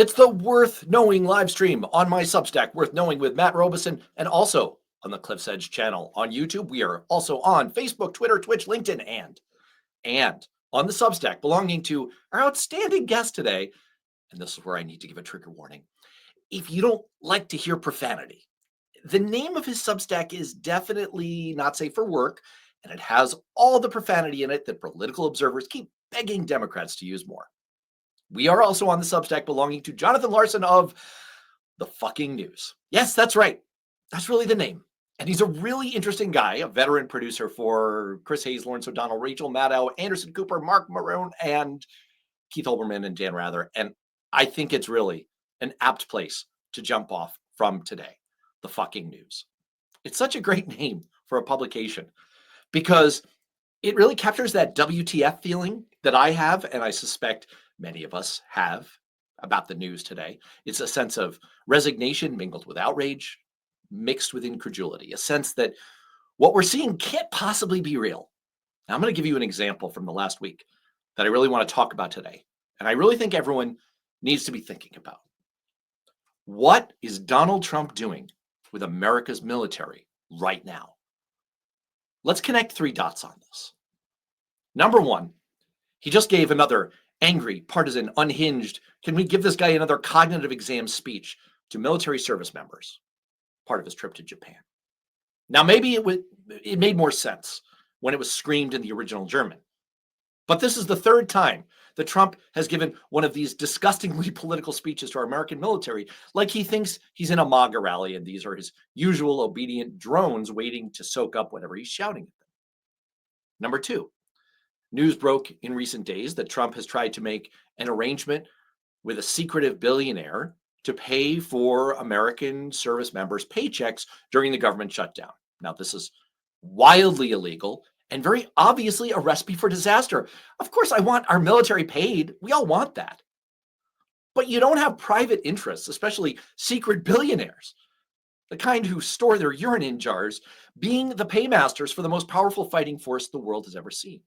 It's the Worth Knowing live stream on my Substack, Worth Knowing with Matt Robeson, and also on the Cliff's Edge channel on YouTube. We are also on Facebook, Twitter, Twitch, LinkedIn, and on the Substack belonging to our outstanding guest today. And this is where I need to give a trigger warning. If you don't like to hear profanity, the name of his Substack is definitely not safe for work, and it has all the profanity in it that political observers keep begging Democrats to use more. We are also on the Substack belonging to Jonathan Larson of The Fucking News. Yes, that's right. That's really the name. And he's a really interesting guy, a veteran producer for Chris Hayes, Lawrence O'Donnell, Rachel Maddow, Anderson Cooper, Mark Maroon, and Keith Olbermann and Dan Rather. And I think it's really an apt place to jump off from today. The Fucking News. It's such a great name for a publication because it really captures that WTF feeling that I have, and I suspect many of us have about the news today. It's a sense of resignation mingled with outrage, mixed with incredulity, a sense that what we're seeing can't possibly be real. Now, I'm going to give you an example from the last week that I really want to talk about today, and I really think everyone needs to be thinking about. What is Donald Trump doing with America's military right now? Let's connect 3 dots on this. Number one, he just gave another angry, partisan, unhinged, can we give this guy another cognitive exam speech to military service members, part of his trip to Japan. Now, maybe it made more sense when it was screamed in the original German. But this is the 3rd time that Trump has given one of these disgustingly political speeches to our American military, like he thinks he's in a MAGA rally and these are his usual obedient drones waiting to soak up whatever he's shouting at them. Number 2, news broke in recent days that Trump has tried to make an arrangement with a secretive billionaire to pay for American service members' paychecks during the government shutdown. Now, this is wildly illegal and very obviously a recipe for disaster. Of course, I want our military paid. We all want that. But you don't have private interests, especially secret billionaires, the kind who store their urine in jars, being the paymasters for the most powerful fighting force the world has ever seen.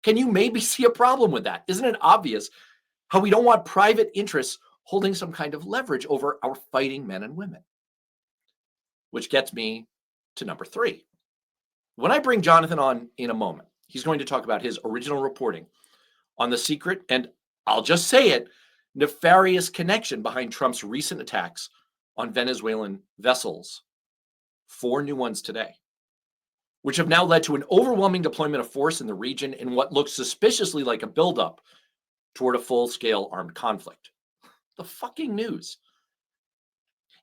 Can you maybe see a problem with that? Isn't it obvious how we don't want private interests holding some kind of leverage over our fighting men and women? Which gets me to number 3. When I bring Jonathan on in a moment, he's going to talk about his original reporting on the secret, and I'll just say it, nefarious connection behind Trump's recent attacks on Venezuelan vessels, 4 new ones today, which have now led to an overwhelming deployment of force in the region in what looks suspiciously like a buildup toward a full-scale armed conflict. The fucking news.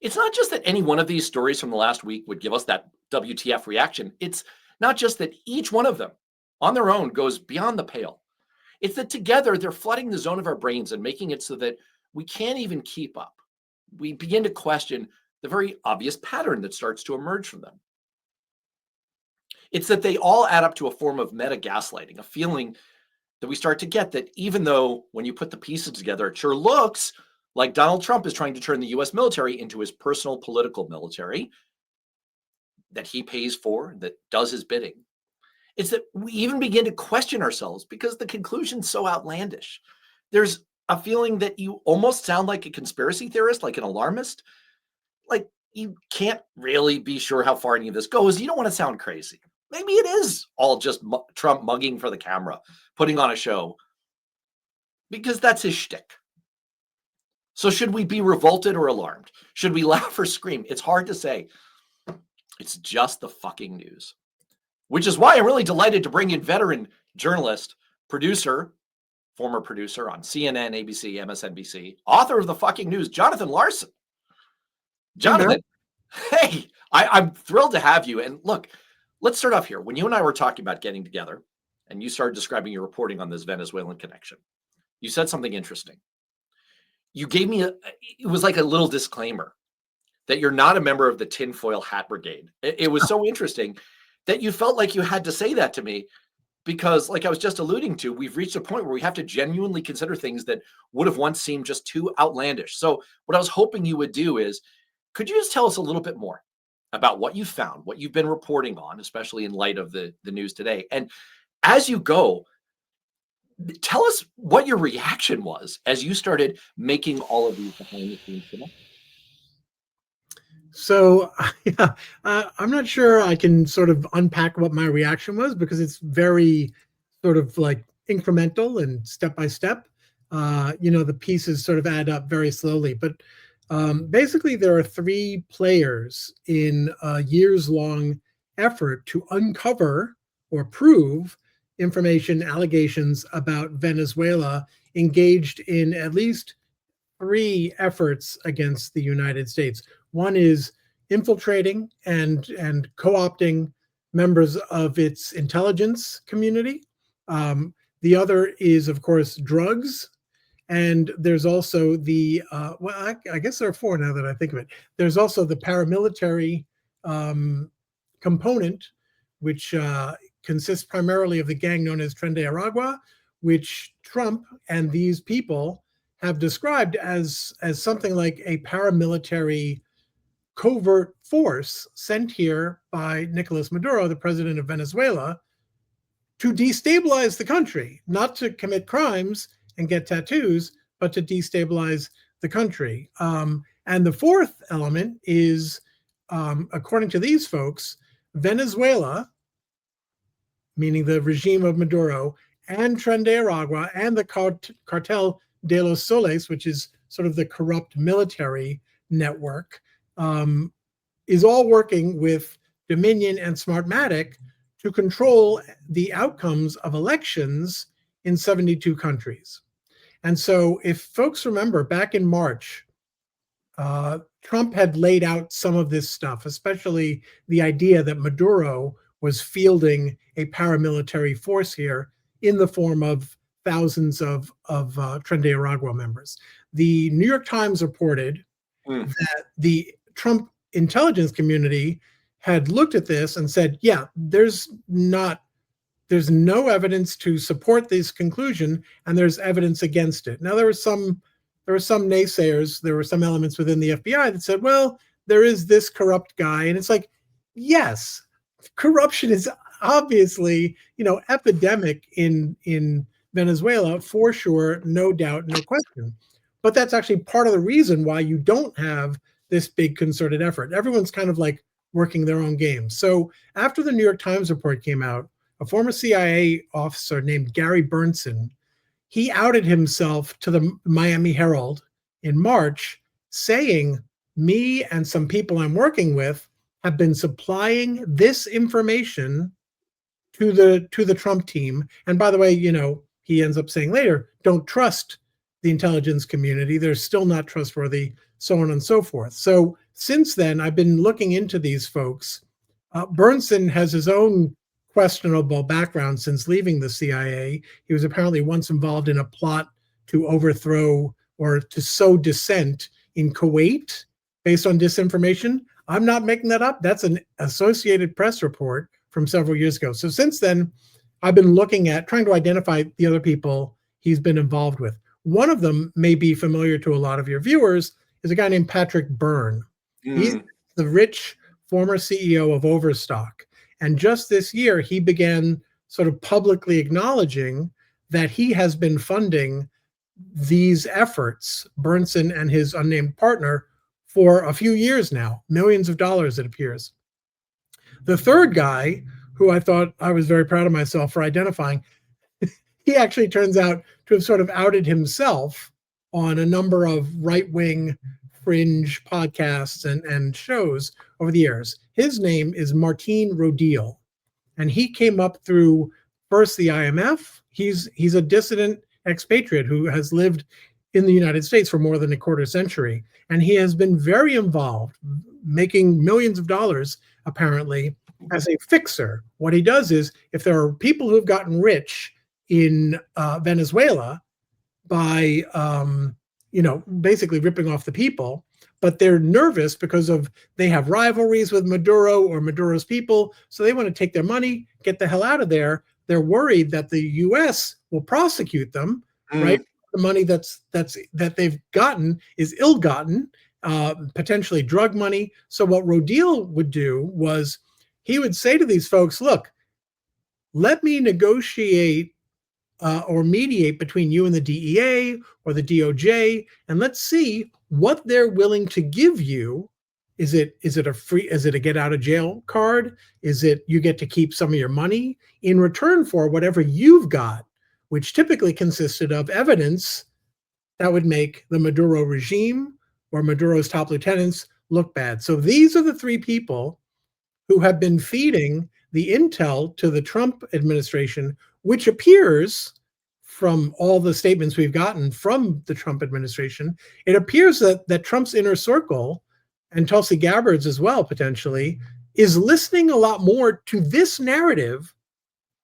It's not just that any one of these stories from the last week would give us that WTF reaction. It's not just that each one of them on their own goes beyond the pale. It's that together they're flooding the zone of our brains and making it so that we can't even keep up. We begin to question the very obvious pattern that starts to emerge from them. It's that they all add up to a form of meta gaslighting, a feeling that we start to get that even though when you put the pieces together, it sure looks like Donald Trump is trying to turn the US military into his personal political military that he pays for, that does his bidding. It's that we even begin to question ourselves because the conclusion's so outlandish. There's a feeling that you almost sound like a conspiracy theorist, like an alarmist. Like you can't really be sure how far any of this goes. You don't want to sound crazy. Maybe it is all just Trump mugging for the camera, putting on a show, because that's his shtick. So should we be revolted or alarmed? Should we laugh or scream? It's hard to say. It's just the fucking news. Which is why I'm really delighted to bring in veteran journalist, producer, former producer on CNN, ABC, MSNBC, author of The Fucking News, Jonathan Larson. Jonathan, hey, I'm thrilled to have you. And look, let's start off here. When you and I were talking about getting together and you started describing your reporting on this Venezuelan connection, you said something interesting. You gave me it was like a little disclaimer that you're not a member of the tinfoil hat brigade. It was so interesting that you felt like you had to say that to me because, like I was just alluding to, we've reached a point where we have to genuinely consider things that would have once seemed just too outlandish. So what I was hoping you would do is, could you just tell us a little bit more about what you found, what you've been reporting on, especially in light of the news today? And as you go, Tell us what your reaction was as you started making all of these behind the scenes connections. So, yeah, I'm not sure I can sort of unpack what my reaction was because it's very sort of like incremental and step by step. The pieces sort of add up very slowly. But basically, there are three players in a years long effort to uncover or prove information, allegations about Venezuela engaged in at least three efforts against the United States. One is infiltrating and co-opting members of its intelligence community. The other is, of course, drugs. And there's also I guess there are four now that I think of it. There's also the paramilitary um, component, which consists primarily of the gang known as Tren de Aragua, which Trump and these people have described as something like a paramilitary covert force sent here by Nicolas Maduro, the president of Venezuela, to destabilize the country, not to commit crimes and get tattoos, but to destabilize the country. And the fourth element is, according to these folks, Venezuela, meaning the regime of Maduro, and Tren de Aragua, and the Cartel de los Soles, which is sort of the corrupt military network, is all working with Dominion and Smartmatic to control the outcomes of elections in 72 countries. And so, if folks remember, back in March, Trump had laid out some of this stuff, especially the idea that Maduro was fielding a paramilitary force here in the form of thousands of Tren de Aragua members. The New York Times reported that the Trump intelligence community had looked at this and said, yeah, there's no evidence to support this conclusion, and there's evidence against it. Now, there were some naysayers, there were some elements within the FBI that said, well, there is this corrupt guy. And it's like, yes, corruption is obviously, epidemic in Venezuela for sure, no doubt, no question. But that's actually part of the reason why you don't have this big concerted effort. Everyone's kind of like working their own game. So after the New York Times report came out, a former CIA officer named Gary Bernson, he outed himself to the Miami Herald in March, saying, me and some people I'm working with have been supplying this information to the Trump team. And by the way, he ends up saying later, don't trust the intelligence community. They're still not trustworthy, so on and so forth. So since then, I've been looking into these folks. Bernson has his own questionable background since leaving the CIA. He was apparently once involved in a plot to overthrow or to sow dissent in Kuwait based on disinformation. I'm not making that up. That's an Associated Press report from several years ago. So since then, I've been looking at trying to identify the other people he's been involved with. One of them may be familiar to a lot of your viewers, is a guy named Patrick Byrne. He's the rich former CEO of Overstock. And just this year, he began sort of publicly acknowledging that he has been funding these efforts, Bernson and his unnamed partner, for a few years now, millions of dollars, it appears. The third guy, who I thought I was very proud of myself for identifying, he actually turns out to have sort of outed himself on a number of right-wing fringe podcasts and shows over the years. His name is Martin Rodil, and he came up through first the IMF. He's a dissident expatriate who has lived in the United States for more than a quarter century, and he has been very involved, making millions of dollars, apparently, as a fixer. What he does is, if there are people who've gotten rich in Venezuela by, basically ripping off the people, but they're nervous because they have rivalries with Maduro or Maduro's people, so they want to take their money, get the hell out of there. They're worried that the U.S. will prosecute them, right? The money that they've gotten is ill-gotten, potentially drug money. So what Rodil would do was he would say to these folks, look, let me negotiate or mediate between you and the DEA or the DOJ, and let's see what they're willing to give you. Is it a get out of jail card? Is it you get to keep some of your money in return for whatever you've got, which typically consisted of evidence that would make the Maduro regime or Maduro's top lieutenants look bad. So these are the three people who have been feeding the intel to the Trump administration, which appears from all the statements we've gotten from the Trump administration, it appears that Trump's inner circle, and Tulsi Gabbard's as well, potentially, is listening a lot more to this narrative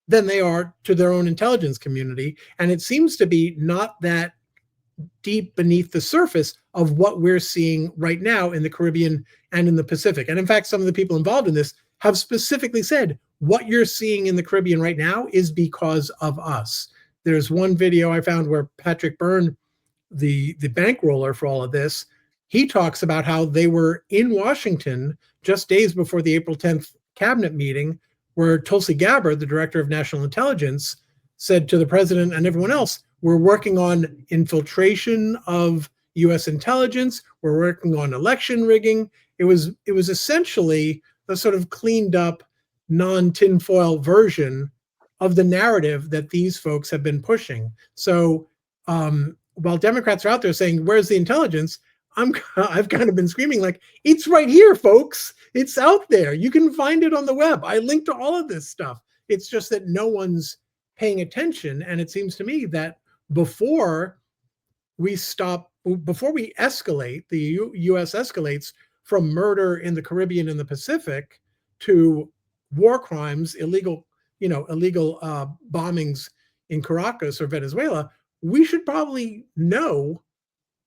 than they are to their own intelligence community. And it seems to be not that deep beneath the surface of what we're seeing right now in the Caribbean and in the Pacific. And in fact, some of the people involved in this have specifically said, what you're seeing in the Caribbean right now is because of us. There's one video I found where Patrick Byrne, the bankroller for all of this, he talks about how they were in Washington just days before the April 10th cabinet meeting, where Tulsi Gabbard, the director of national intelligence, said to the president and everyone else, we're working on infiltration of U.S. intelligence. We're working on election rigging. It was essentially the sort of cleaned up, non-tinfoil version of the narrative that these folks have been pushing. So while Democrats are out there saying, where's the intelligence? I've kind of been screaming like, it's right here, folks. It's out there. You can find it on the web. I linked to all of this stuff. It's just that no one's paying attention. And it seems to me that before we escalate, the U.S. escalates from murder in the Caribbean and the Pacific to war crimes, illegal bombings in Caracas or Venezuela, we should probably know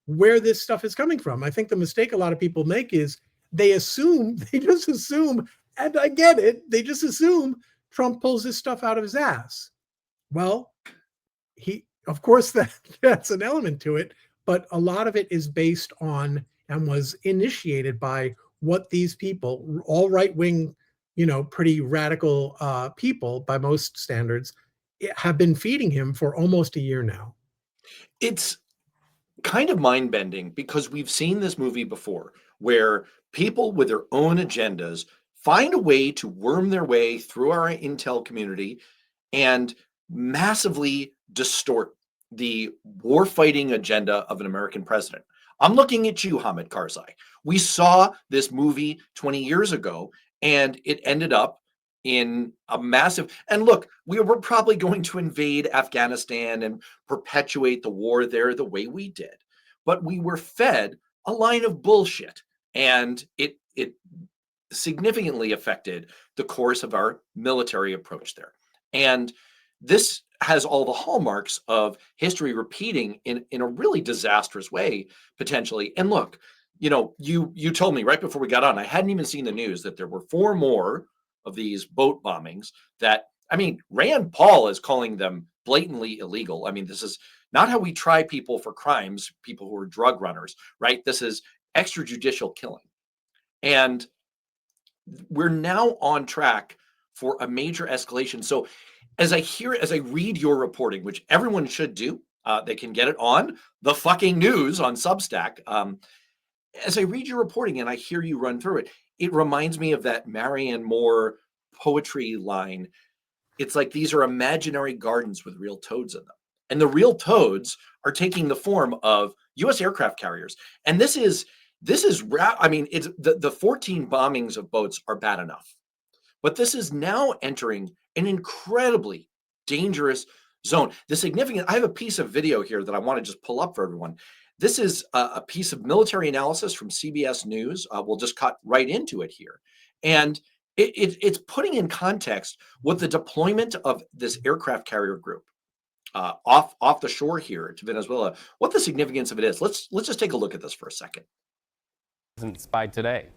where this stuff is coming from. I think the mistake a lot of people make is they just assume, and I get it, they just assume Trump pulls this stuff out of his ass. Well, of course, that's an element to it, but a lot of it is based on and was initiated by what these people, all right-wing, pretty radical people by most standards, have been feeding him for almost a year now. It's kind of mind-bending because we've seen this movie before where people with their own agendas find a way to worm their way through our intel community and massively distort the war-fighting agenda of an American president. I'm looking at you, Hamid Karzai. We saw this movie 20 years ago, and it ended up in a massive, and look, we were probably going to invade Afghanistan and perpetuate the war there the way we did. But we were fed a line of bullshit, and it significantly affected the course of our military approach there. And this has all the hallmarks of history repeating in a really disastrous way, potentially. And look, you told me right before we got on, I hadn't even seen the news that there were 4 more of these boat bombings that, Rand Paul is calling them blatantly illegal. This is not how we try people for crimes, people who are drug runners, right? This is extrajudicial killing. And we're now on track for a major escalation. So as I read your reporting, which everyone should do, they can get it on the fucking news on Substack. As I read your reporting and I hear you run through it, it reminds me of that Marianne Moore poetry line. It's like these are imaginary gardens with real toads in them. And the real toads are taking the form of U.S. aircraft carriers. And it's the 14 bombings of boats are bad enough. But this is now entering an incredibly dangerous zone. I have a piece of video here that I want to just pull up for everyone. This is a piece of military analysis from CBS News. We'll just cut right into it here. And it's putting in context what the deployment of this aircraft carrier group off the shore here to Venezuela, what the significance of it is. Let's just take a look at this for a second. Spied today.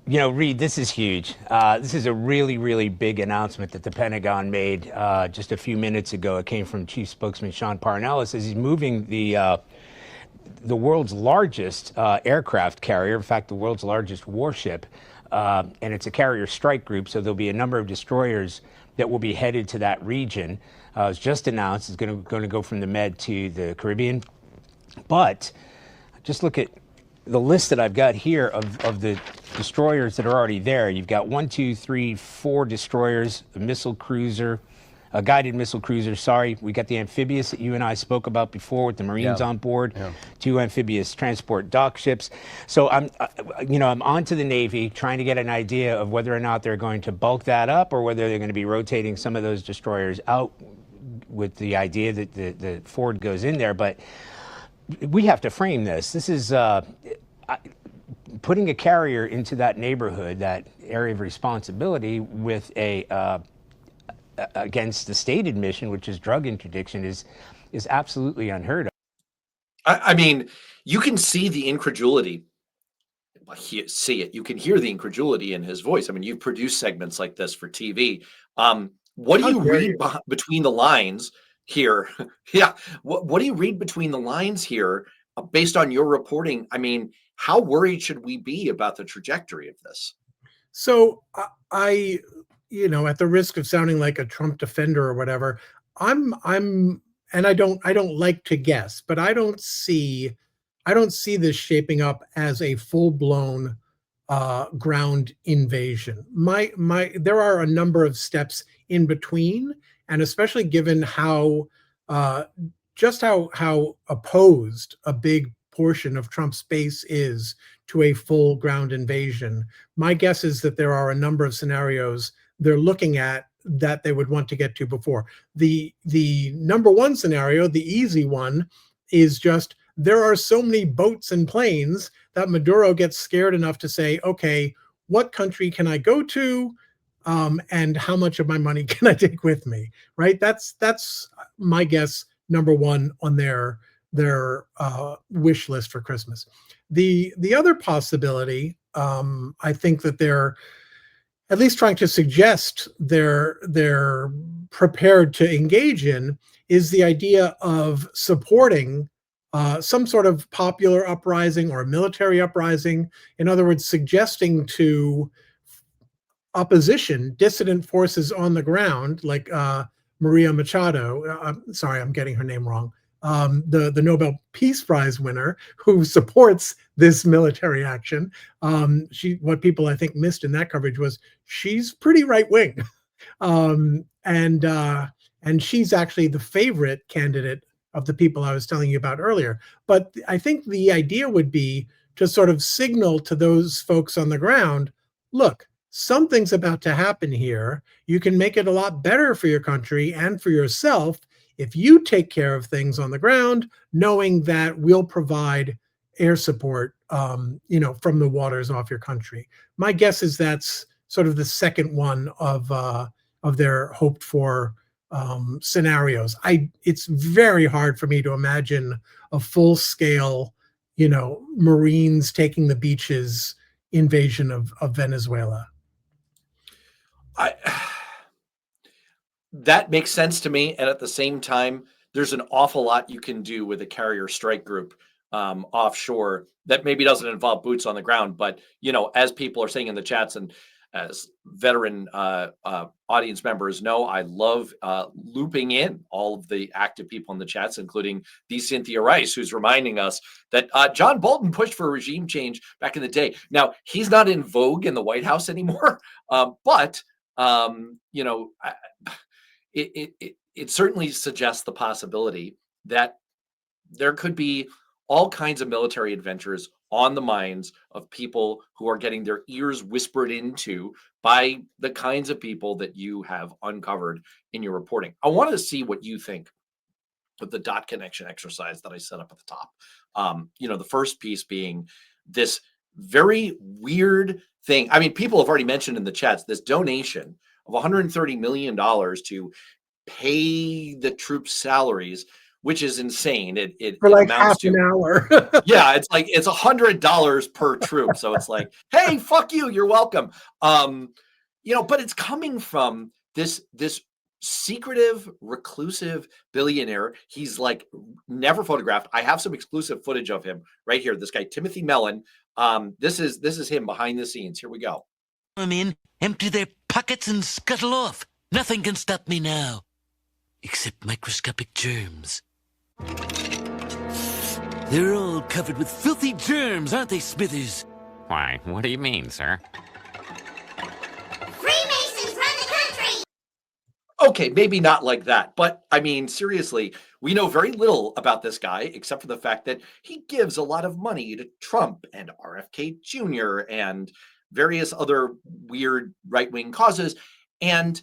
Reed, this is huge. This is a really, really big announcement that the Pentagon made just a few minutes ago. It came from Chief Spokesman Sean Parnell. It says he's moving the world's largest aircraft carrier, in fact, the world's largest warship, and it's a carrier strike group, so there'll be a number of destroyers that will be headed to that region. It's just announced it's going to go from the Med to the Caribbean. But just look at the list that I've got here of the destroyers that are already there. You've got 1, 2, 3, 4 destroyers, a missile cruiser, a guided missile cruiser. Sorry, we got the amphibious that you and I spoke about before with the Marines on board. 2 amphibious transport dock ships. So I'm on to the Navy, trying to get an idea of whether or not they're going to bulk that up or whether they're going to be rotating some of those destroyers out with the idea that the Ford goes in there. But we have to frame this. This is putting a carrier into that neighborhood, that area of responsibility, with against the stated mission, which is drug interdiction, is absolutely unheard of. I mean, you can see the incredulity. See it. You can hear the incredulity in his voice. I mean, you've produced segments like this for TV. What do you read between the lines here? Yeah. What do you read between the lines here based on your reporting? I mean, how worried should we be about the trajectory of this? So I at the risk of sounding like a Trump defender or whatever, and I don't like to guess, but I don't see this shaping up as a full-blown ground invasion. There are a number of steps in between, and especially given how opposed a big portion of Trump's base is to a full ground invasion, my guess is that there are a number of scenarios they're looking at that they would want to get to before. The number one scenario, the easy one, is just there are so many boats and planes that Maduro gets scared enough to say, okay, what country can I go to? And how much of my money can I take with me? Right? That's my guess, number one on their wish list for Christmas. The other possibility, I think that they're at least trying to suggest they're prepared to engage in, is the idea of supporting some sort of popular uprising or military uprising. In other words, suggesting to opposition, dissident forces on the ground, like Maria Machado, sorry, I'm getting her name wrong, the Nobel Peace Prize winner, who supports this military action. What people I think missed in that coverage was she's pretty right wing, and she's actually the favorite candidate of the people I was telling you about earlier. But I think the idea would be to sort of signal to those folks on the ground, look, something's about to happen here. You can make it a lot better for your country and for yourself if you take care of things on the ground, knowing that we'll provide air support, from the waters off your country. My guess is that's sort of the second one of their hoped for scenarios. It's very hard for me to imagine a full scale, Marines taking the beaches invasion of Venezuela. That makes sense to me. And at the same time, there's an awful lot you can do with a carrier strike group offshore that maybe doesn't involve boots on the ground. But, as people are saying in the chats, and as veteran audience members know, I love looping in all of the active people in the chats, including the Cynthia Rice, who's reminding us that John Bolton pushed for regime change back in the day. Now, he's not in vogue in the White House anymore, but it certainly suggests the possibility that there could be all kinds of military adventures on the minds of people who are getting their ears whispered into by the kinds of people that you have uncovered in your reporting. I want to see what you think of the dot connection exercise that I set up at the top. The first piece being this very weird thing. I mean, people have already mentioned in the chats this donation of $130 million to pay the troops' salaries, which is insane. It For like amounts half to an hour. yeah, it's $100 per troop. So it's like, hey, fuck you, you're welcome. But it's coming from this secretive, reclusive billionaire. He's like never photographed. I have some exclusive footage of him right here. This guy, Timothy Mellon. This is him behind the scenes. Here we go. them in, empty their pockets, and scuttle off. Nothing can stop me now. Except microscopic germs. They're all covered with filthy germs, aren't they, Smithers? Why, what do you mean, sir? Freemasons run the country! Okay, maybe not like that, but I mean, seriously, we know very little about this guy except for the fact that he gives a lot of money to Trump and RFK Jr. and various other weird right-wing causes. And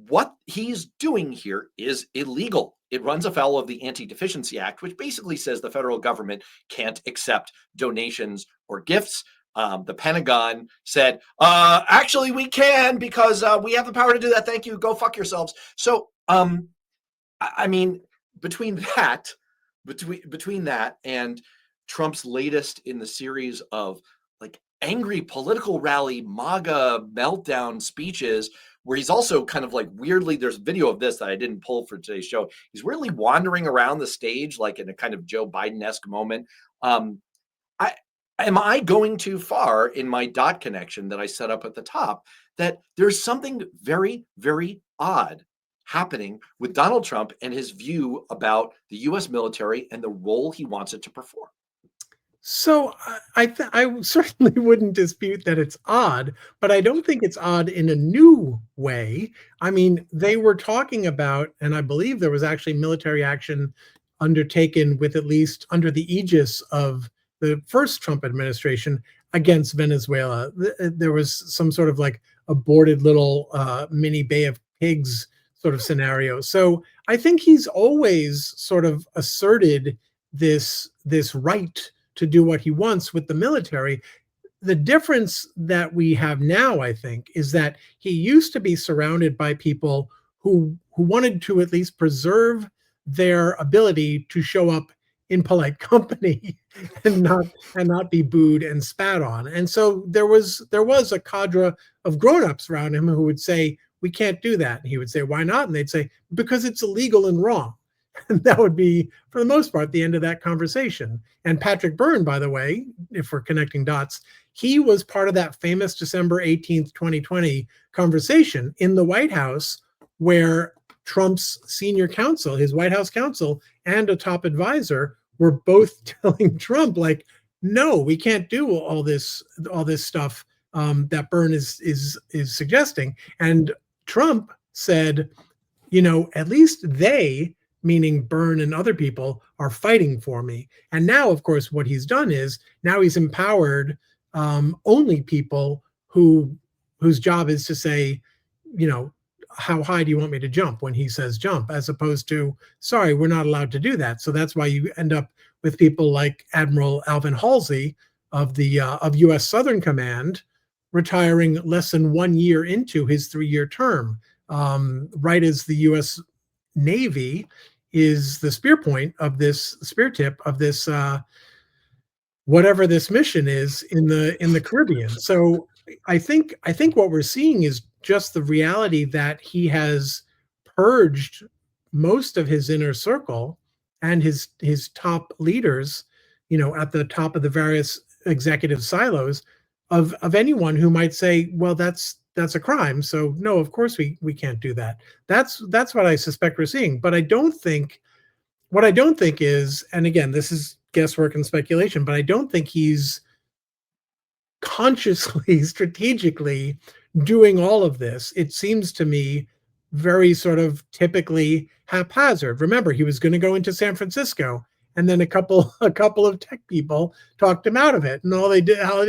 what he's doing here is illegal. It runs afoul of the Anti-Deficiency Act, which basically says the federal government can't accept donations or gifts. The Pentagon said, actually, we can because we have the power to do that. Thank you. Go fuck yourselves. So, I mean, between that and Trump's latest in the series of like angry political rally MAGA meltdown speeches, where he's also kind of like weirdly, there's video of this that I didn't pull for today's show. He's really wandering around the stage like in a kind of Joe Biden-esque moment. Am I going too far in my dot connection that I set up at the top that there's something very, very odd happening with Donald Trump and his view about the U.S. military and the role he wants it to perform? So I certainly wouldn't dispute that it's odd, but I don't think it's odd in a new way. I mean, they were talking about, and I believe there was actually military action undertaken with at least under the aegis of the first Trump administration against Venezuela. There was some sort of like aborted little mini Bay of Pigs sort of scenario. So I think he's always sort of asserted this right to do what he wants with the military. The difference that we have now, I think, is that he used to be surrounded by people who wanted to at least preserve their ability to show up in polite company and not be booed and spat on. And so there was a cadre of grown-ups around him who would say, we can't do that. And he would say, why not? And they'd say, because it's illegal and wrong. And that would be, for the most part, the end of that conversation. And Patrick Byrne, by the way, if we're connecting dots, he was part of that famous December 18th, 2020 conversation in the White House where Trump's senior counsel, his White House counsel, and a top advisor were both telling Trump, like, no, we can't do all this stuff that Byrne is suggesting. And Trump said, at least they, meaning Byrne and other people, are fighting for me. And now, of course, what he's done is now he's empowered only people whose job is to say, how high do you want me to jump when he says jump, as opposed to, sorry, we're not allowed to do that. So that's why you end up with people like Admiral Alvin Halsey of U.S. Southern Command retiring less than 1 year into his 3-year term, right as the U.S. Navy is the spear tip of this whatever this mission is in the Caribbean. So I think what we're seeing is just the reality that he has purged most of his inner circle and his top leaders, at the top of the various executive silos of anyone who might say, well, that's a crime. So no, of course we can't do that. That's what I suspect we're seeing. But what I don't think is, and again, this is guesswork and speculation, but I don't think he's consciously, strategically doing all of this. It seems to me very sort of typically haphazard. Remember, he was going to go into San Francisco, and then a couple of tech people talked him out of it. And all they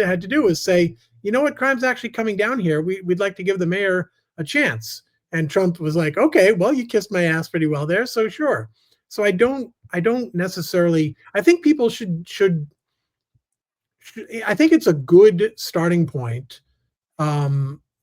had to do was say, you know what, crime's actually coming down here. We'd like to give the mayor a chance. And Trump was like, okay, well, you kissed my ass pretty well there, so sure. So I don't necessarily, I think people should I think it's a good starting point,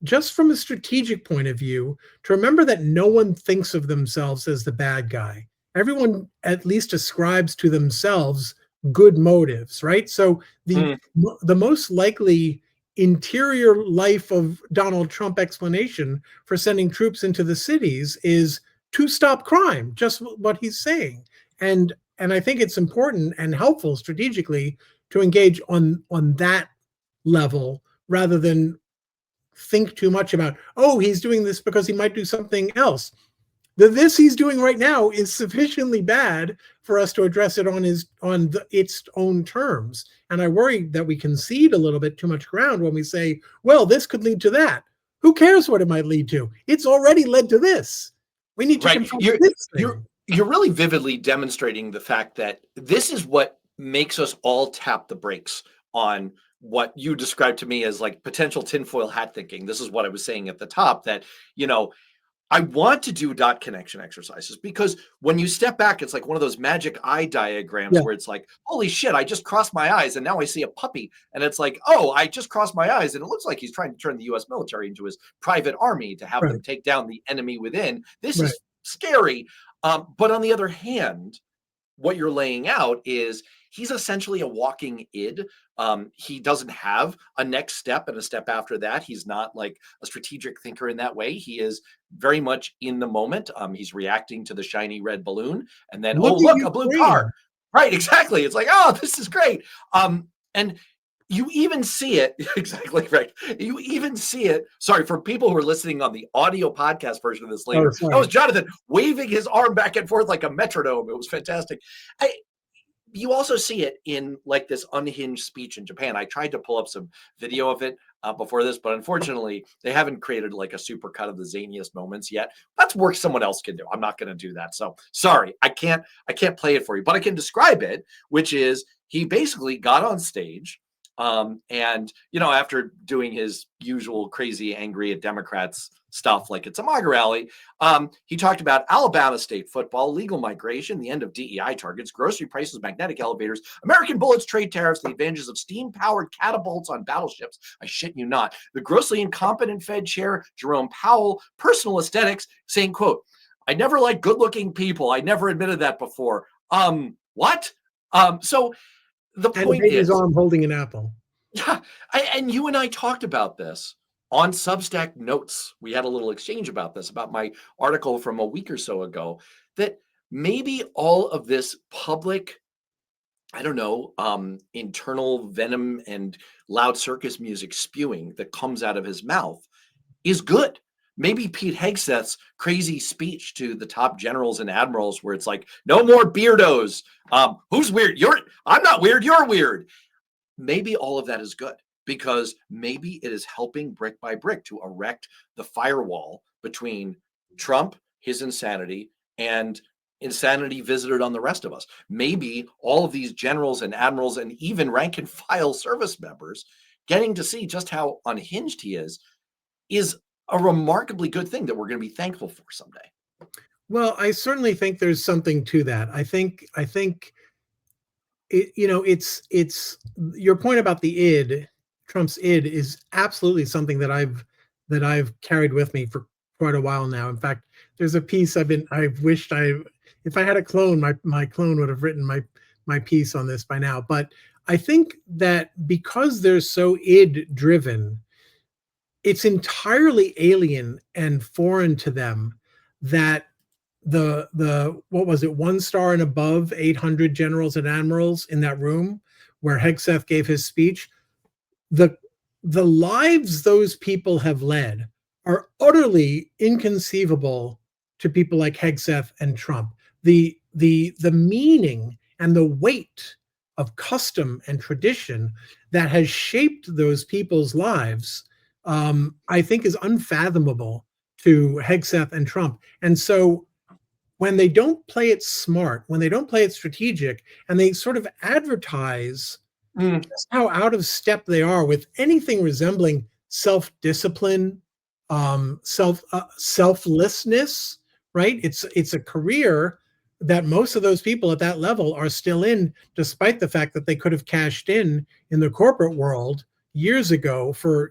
just from a strategic point of view, to remember that no one thinks of themselves as the bad guy. Everyone at least ascribes to themselves good motives, right? So the most likely interior life of Donald Trump explanation for sending troops into the cities is to stop crime, just what he's saying. And I think it's important and helpful strategically to engage on that level rather than think too much about, oh, he's doing this because he might do something else. This he's doing right now is sufficiently bad for us to address it on its own terms. And I worry that we concede a little bit too much ground when we say, well, this could lead to that. Who cares what it might lead to? It's already led to this. We need to confront this thing. You're really vividly demonstrating the fact that this is what makes us all tap the brakes on what you described to me as like potential tinfoil hat thinking. This is what I was saying at the top, that, you know, I want to do dot connection exercises because when you step back, it's like one of those magic eye diagrams where it's like, holy shit, I just crossed my eyes and now I see a puppy. And it's like, oh, I just crossed my eyes. And it looks like he's trying to turn the US military into his private army to have them take down the enemy within. This is scary. But on the other hand, what you're laying out is he's essentially a walking id. He doesn't have a next step and a step after that. He's not like a strategic thinker in that way. He is very much in the moment. He's reacting to the shiny red balloon and then, look, a blue car. Right, exactly. It's like, oh, this is great. And you even see it, exactly right. You even see it. Sorry, for people who are listening on the audio podcast version of this later, that was Jonathan waving his arm back and forth like a metronome. It was fantastic. You also see it in like this unhinged speech in Japan. I tried to pull up some video of it before this, but unfortunately they haven't created like a super cut of the zaniest moments yet. That's work someone else can do. I'm not going to do that. So sorry, I can't play it for you, but I can describe it, which is he basically got on stage and, you know, after doing his usual crazy angry at Democrats stuff like it's a MAGA rally, he talked about Alabama state football, legal migration, the end of DEI targets, grocery prices, magnetic elevators, American bullets, trade tariffs, the advantages of steam-powered catapults on battleships. I shit you not. The grossly incompetent Fed chair, Jerome Powell, personal aesthetics, saying, quote, I never liked good-looking people. I never admitted that before. What? So the point is, his arm holding an apple. Yeah, and you and I talked about this on Substack Notes. We had a little exchange about this, about my article from a week or so ago, that maybe all of this public, I don't know, internal venom and loud circus music spewing that comes out of his mouth is good. Maybe Pete Hegseth's crazy speech to the top generals and admirals where it's like, no more beardos. Who's weird? I'm not weird. You're weird. Maybe all of that is good because maybe it is helping brick by brick to erect the firewall between Trump, his insanity, and insanity visited on the rest of us. Maybe all of these generals and admirals and even rank and file service members getting to see just how unhinged he is a remarkably good thing that we're going to be thankful for someday. Well, I certainly think there's something to that. I think it, you know, it's your point about the id, Trump's id, is absolutely something that I've carried with me for quite a while now. In fact, there's a piece if I had a clone, my clone would have written my piece on this by now. But I think that because they're so id driven, it's entirely alien and foreign to them that the what was it, 1 star and above 800 generals and admirals in that room where Hegseth gave his speech, the lives those people have led are utterly inconceivable to people like Hegseth and Trump. The meaning and the weight of custom and tradition that has shaped those people's lives, I think, is unfathomable to Hegseth and Trump. And so when they don't play it smart, when they don't play it strategic, and they sort of advertise just how out of step they are with anything resembling self-discipline, selflessness, right? It's a career that most of those people at that level are still in, despite the fact that they could have cashed in the corporate world years ago for,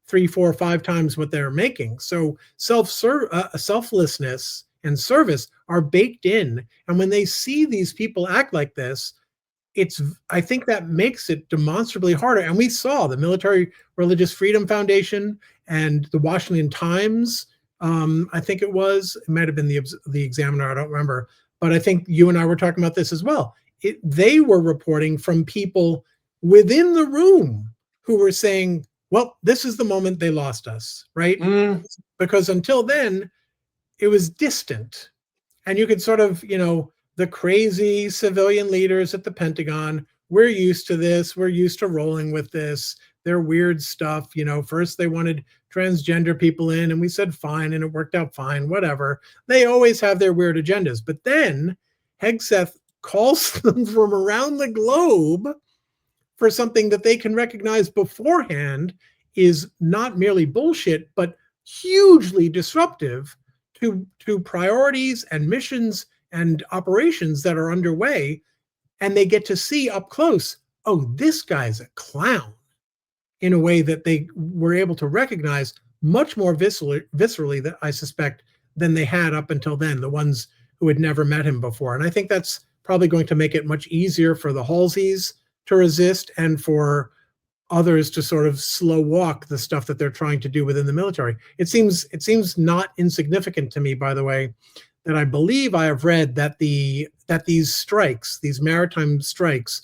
3, 4, 5 times what they're making. So selflessness and service are baked in. And when they see these people act like this, I think that makes it demonstrably harder. And we saw the Military Religious Freedom Foundation and the Washington Times, I think it might have been the Examiner, I don't remember, but I think you and I were talking about this as well. They were reporting from people within the room who were saying, well, this is the moment they lost us, right? Mm, Because until then, it was distant. And you could sort of, the crazy civilian leaders at the Pentagon, we're used to this. We're used to rolling with this. Their weird stuff. First they wanted transgender people in, and we said fine, and it worked out fine, whatever. They always have their weird agendas. But then Hegseth calls them from around the globe for something that they can recognize beforehand is not merely bullshit, but hugely disruptive to priorities and missions and operations that are underway. And they get to see up close, oh, this guy's a clown, in a way that they were able to recognize much more viscerally that I suspect than they had up until then, the ones who had never met him before. And I think that's probably going to make it much easier for the Halseys to resist and for others to sort of slow walk the stuff that they're trying to do within the military. It seems not insignificant to me, by the way, that I believe I have read that these strikes, these maritime strikes,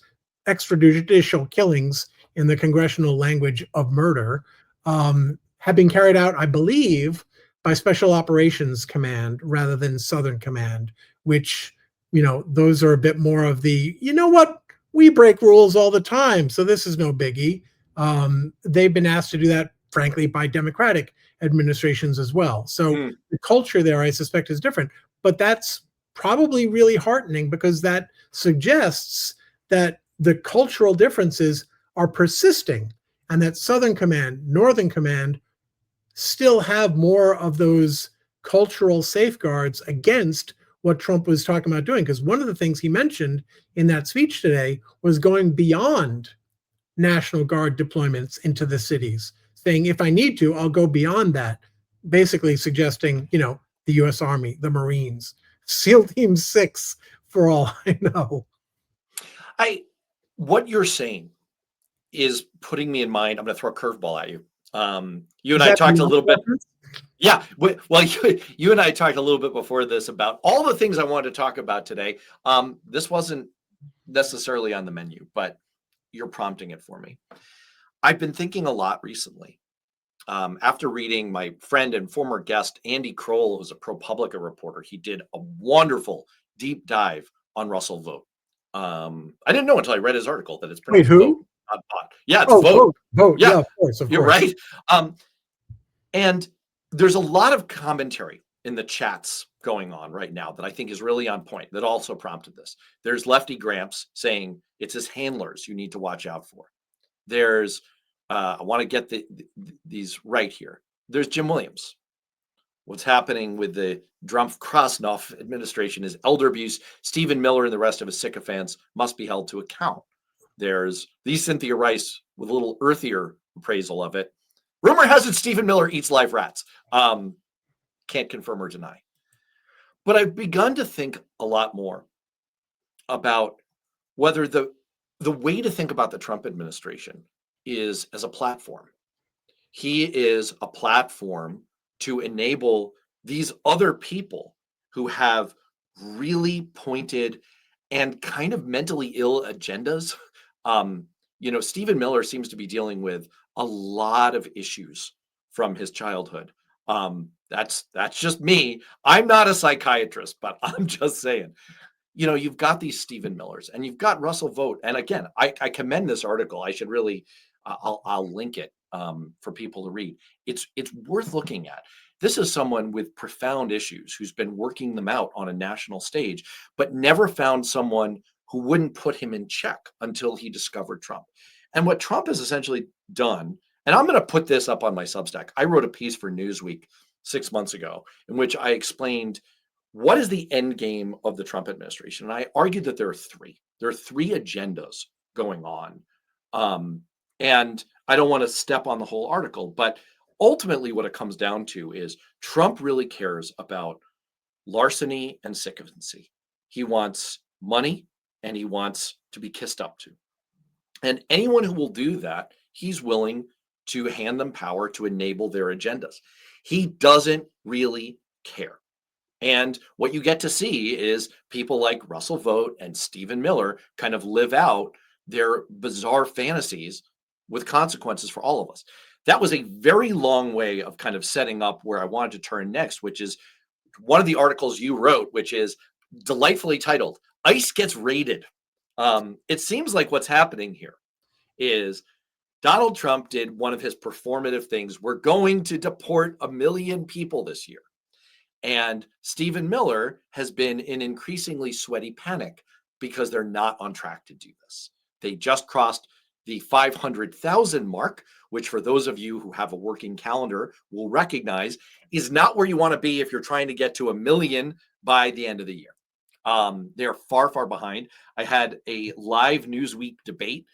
extrajudicial killings in the congressional language of murder, have been carried out, I believe, by Special Operations Command rather than Southern Command, which, those are a bit more of the, what, we break rules all the time, so this is no biggie. They've been asked to do that, frankly, by Democratic administrations as well. So the culture there, I suspect, is different. But that's probably really heartening, because that suggests that the cultural differences are persisting, and that Southern Command, Northern Command still have more of those cultural safeguards against what Trump was talking about doing. Because one of the things he mentioned in that speech today was going beyond National Guard deployments into the cities, saying, if I need to, I'll go beyond that, basically suggesting, the U.S. Army, the Marines, SEAL Team 6, for all I know. What you're saying is putting me in mind. I'm going to throw a curveball at you. You and Is I that talked a the little bit. reference? Yeah. Well, you and I talked a little bit before this about all the things I wanted to talk about today. This wasn't necessarily on the menu, but you're prompting it for me. I've been thinking a lot recently. After reading my friend and former guest, Andy Kroll, who's a ProPublica reporter, he did a wonderful deep dive on Russell Vogt. I didn't know until I read his article that it's Wait, pronounced who? Vogt, not Vought. Yeah, it's Oh, Vogt. vote. Yeah, Yeah, of course. you're right. And there's a lot of commentary in the chats going on right now that I think is really on point, that also prompted this. There's Lefty Gramps saying it's his handlers you need to watch out for. There's, I want to get these right here. There's Jim Williams. What's happening with the Drumpf-Krasnov administration is elder abuse. Stephen Miller and the rest of his sycophants must be held to account. There's the Cynthia Rice with a little earthier appraisal of it. Rumor has it Stephen Miller eats live rats. Can't confirm or deny. But I've begun to think a lot more about whether the way to think about the Trump administration is as a platform. He is a platform to enable these other people who have really pointed and kind of mentally ill agendas. Stephen Miller seems to be dealing with a lot of issues from his childhood. That's just me. I'm not a psychiatrist, but I'm just saying. You've got these Stephen Millers and you've got Russell Vogt. And again, I commend this article. I should really, I'll link it for people to read. It's worth looking at. This is someone with profound issues who's been working them out on a national stage, but never found someone who wouldn't put him in check until he discovered Trump. And what Trump has essentially done, and I'm going to put this up on my Substack. I wrote a piece for Newsweek 6 months ago in which I explained what is the end game of the Trump administration. And I argued that there are three. There are three agendas going on. And I don't want to step on the whole article, but ultimately what it comes down to is Trump really cares about larceny and sycophancy. He wants money and he wants to be kissed up to. And anyone who will do that, he's willing to hand them power to enable their agendas. He doesn't really care. And what you get to see is people like Russell Vogt and Stephen Miller kind of live out their bizarre fantasies with consequences for all of us. that was a very long way of kind of setting up where I wanted to turn next, which is one of the articles you wrote, which is delightfully titled "ICE Gets Raided." It seems like what's happening here is Donald Trump did one of his performative things. We're going to deport 1 million people this year. And Stephen Miller has been in increasingly sweaty panic because they're not on track to do this. They just crossed the 500,000 mark, which for those of you who have a working calendar will recognize is not where you want to be if you're trying to get to 1 million by the end of the year. They're far, far behind. I had a live Newsweek debate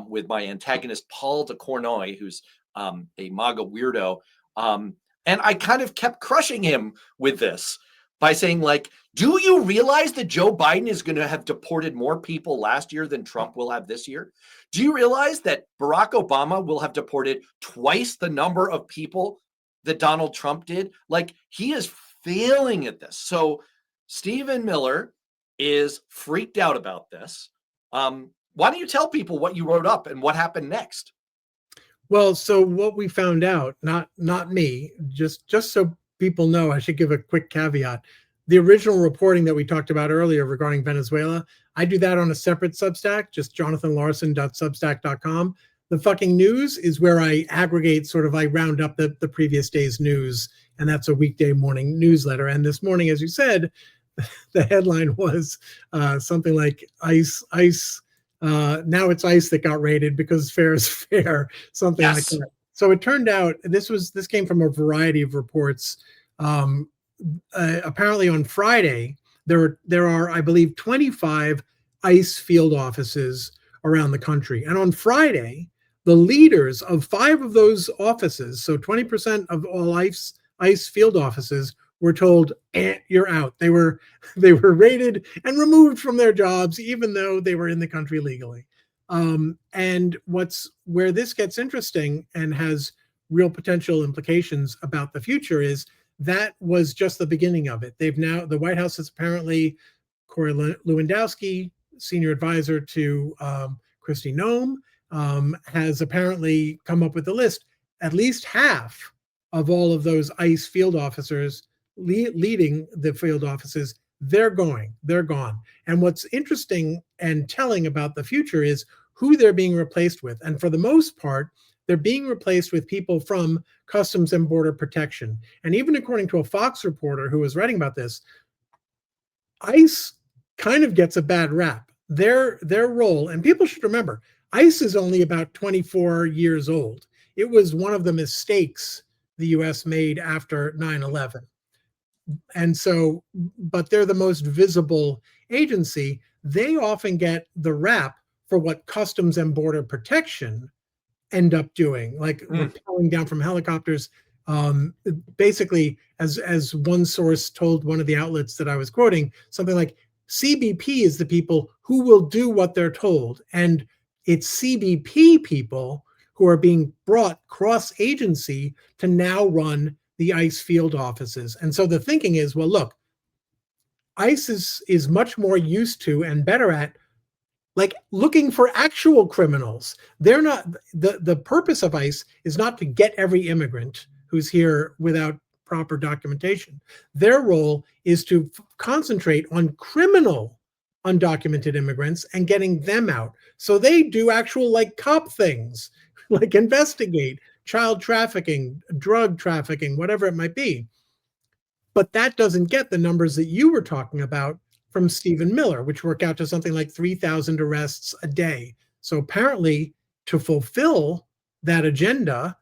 with my antagonist, Paul de Cournoy, who's a MAGA weirdo. And I kind of kept crushing him with this by saying, like, do you realize that Joe Biden is going to have deported more people last year than Trump will have this year? Do you realize that Barack Obama will have deported twice the number of people that Donald Trump did? Like, he is failing at this. So Stephen Miller is freaked out about this. Why don't you tell people what you wrote up and what happened next? Well, so what we found out, not me, just so people know, I should give a quick caveat. The original reporting that we talked about earlier regarding Venezuela, I do that on a separate Substack, just jonathanlarson.substack.com. The fucking news is where I aggregate, I round up the previous day's news, and that's a weekday morning newsletter. And this morning, as you said, the headline was something like ICE. Now it's ICE that got raided because fair is fair, something like that. So it turned out this came from a variety of reports. Apparently on Friday, there are, I believe, 25 ICE field offices around the country. And on Friday, the leaders of 5 of those offices, so 20% of all ICE field offices, were told, you're out. They were raided and removed from their jobs, even though they were in the country legally. And where this gets interesting and has real potential implications about the future is that was just the beginning of it. The White House has apparently, Corey Lewandowski, senior advisor to Kristi Noem, has apparently come up with a list. At least half of all of those ICE field officers leading the field offices, they're gone. And what's interesting and telling about the future is who they're being replaced with. And for the most part, they're being replaced with people from Customs and Border Protection. And even according to a Fox reporter who was writing about this, ICE kind of gets a bad rap. Their role, and people should remember, ICE is only about 24 years old. It was one of the mistakes the US made after 9/11. And so, but they're the most visible agency. They often get the rap for what Customs and Border Protection end up doing, like rappelling down from helicopters. Basically, as one source told one of the outlets that I was quoting, something like CBP is the people who will do what they're told. And it's CBP people who are being brought cross-agency to now run the ICE field offices. And so the thinking is, well, look, ICE is much more used to and better at looking for actual criminals. They're not, the purpose of ICE is not to get every immigrant who's here without proper documentation. Their role is to concentrate on criminal undocumented immigrants and getting them out. So they do actual cop things, like investigate child trafficking, drug trafficking, whatever it might be. But that doesn't get the numbers that you were talking about from Stephen Miller, which work out to something like 3,000 arrests a day. So apparently, to fulfill that agenda,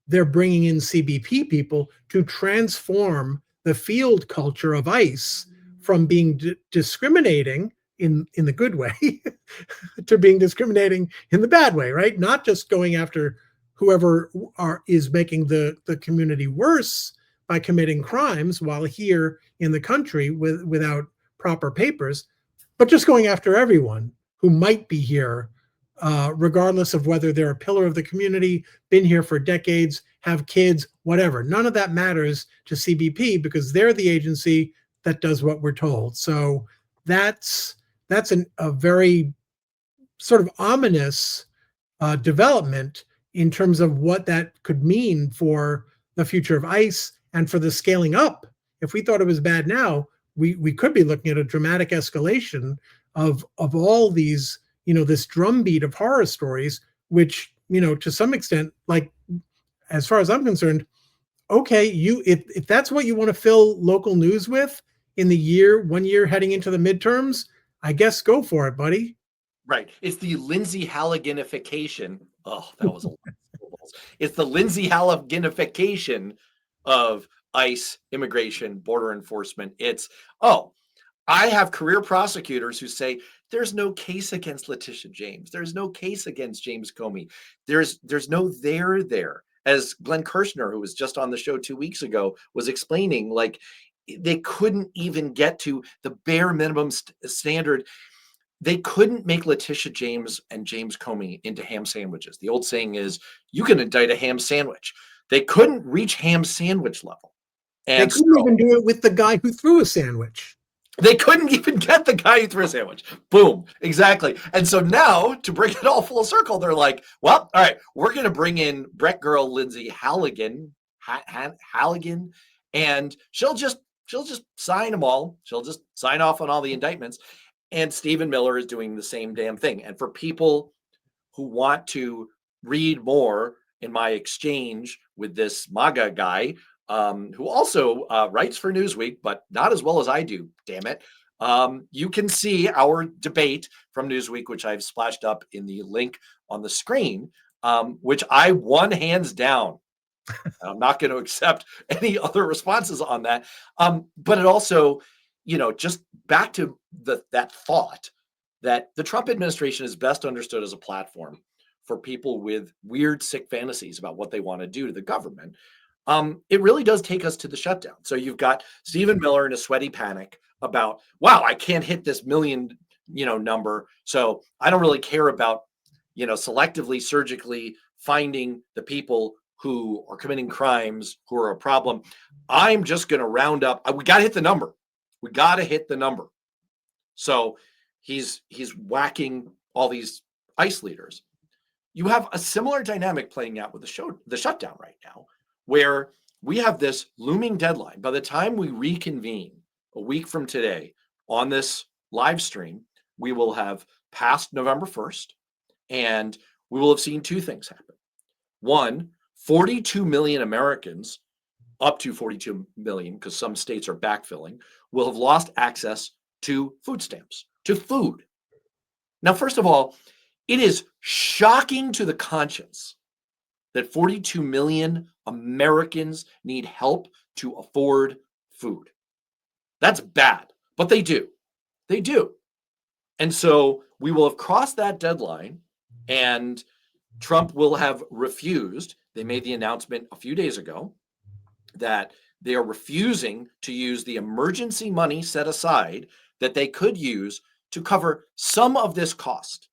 they're bringing in CBP people to transform the field culture of ICE from being discriminating in the good way to being discriminating in the bad way, right? Not just going after whoever is making the community worse by committing crimes while here in the country without proper papers, but just going after everyone who might be here, regardless of whether they're a pillar of the community, been here for decades, have kids, whatever. None of that matters to CBP because they're the agency that does what we're told. So that's a very sort of ominous development in terms of what that could mean for the future of ICE and for the scaling up. If we thought it was bad now, we could be looking at a dramatic escalation of all these, this drumbeat of horror stories, which, to some extent, like, as far as I'm concerned, okay, if that's what you want to fill local news with in the 1 year heading into the midterms, I guess go for it, buddy. Right. It's the Lindsay Halliganification. Oh, that was a lot of syllables. It's the Lindsay Halliganification of ICE, immigration, border enforcement. It's, I have career prosecutors who say there's no case against Letitia James. There's no case against James Comey. There's no there. As Glenn Kirshner, who was just on the show 2 weeks ago, was explaining, like, they couldn't even get to the bare minimum standard. They couldn't make Letitia James and James Comey into ham sandwiches. The old saying is, you can indict a ham sandwich. They couldn't reach ham sandwich level. And they couldn't even do it with the guy who threw a sandwich. They couldn't even get the guy who threw a sandwich. Boom. Exactly. And so now, to bring it all full circle, they're like, well, all right, we're going to bring in Brett girl Lindsay Halligan, and she'll just sign them all. She'll just sign off on all the indictments. And Stephen Miller is doing the same damn thing. And for people who want to read more in my exchange with this MAGA guy, who also writes for Newsweek, but not as well as I do, damn it. You can see our debate from Newsweek, which I've splashed up in the link on the screen, which I won hands down. I'm not going to accept any other responses on that. But it also, just back to that thought that the Trump administration is best understood as a platform for people with weird, sick fantasies about what they want to do to the government. It really does take us to the shutdown. So you've got Stephen Miller in a sweaty panic about, wow, I can't hit this million, number. So I don't really care about, selectively, surgically finding the people who are committing crimes, who are a problem. I'm just going to round up. We got to hit the number. We got to hit the number. So he's whacking all these ICE leaders. You have a similar dynamic playing out with the shutdown right now, where we have this looming deadline. By the time we reconvene a week from today on this live stream, we will have passed November 1st, and we will have seen two things happen. One, 42 million Americans, up to 42 million, because some states are backfilling, will have lost access to food stamps, to food. Now, first of all, it is shocking to the conscience that 42 million Americans need help to afford food. That's bad, but they do. They do. And so we will have crossed that deadline, and Trump will have refused. They made the announcement a few days ago that they are refusing to use the emergency money set aside that they could use to cover some of this cost.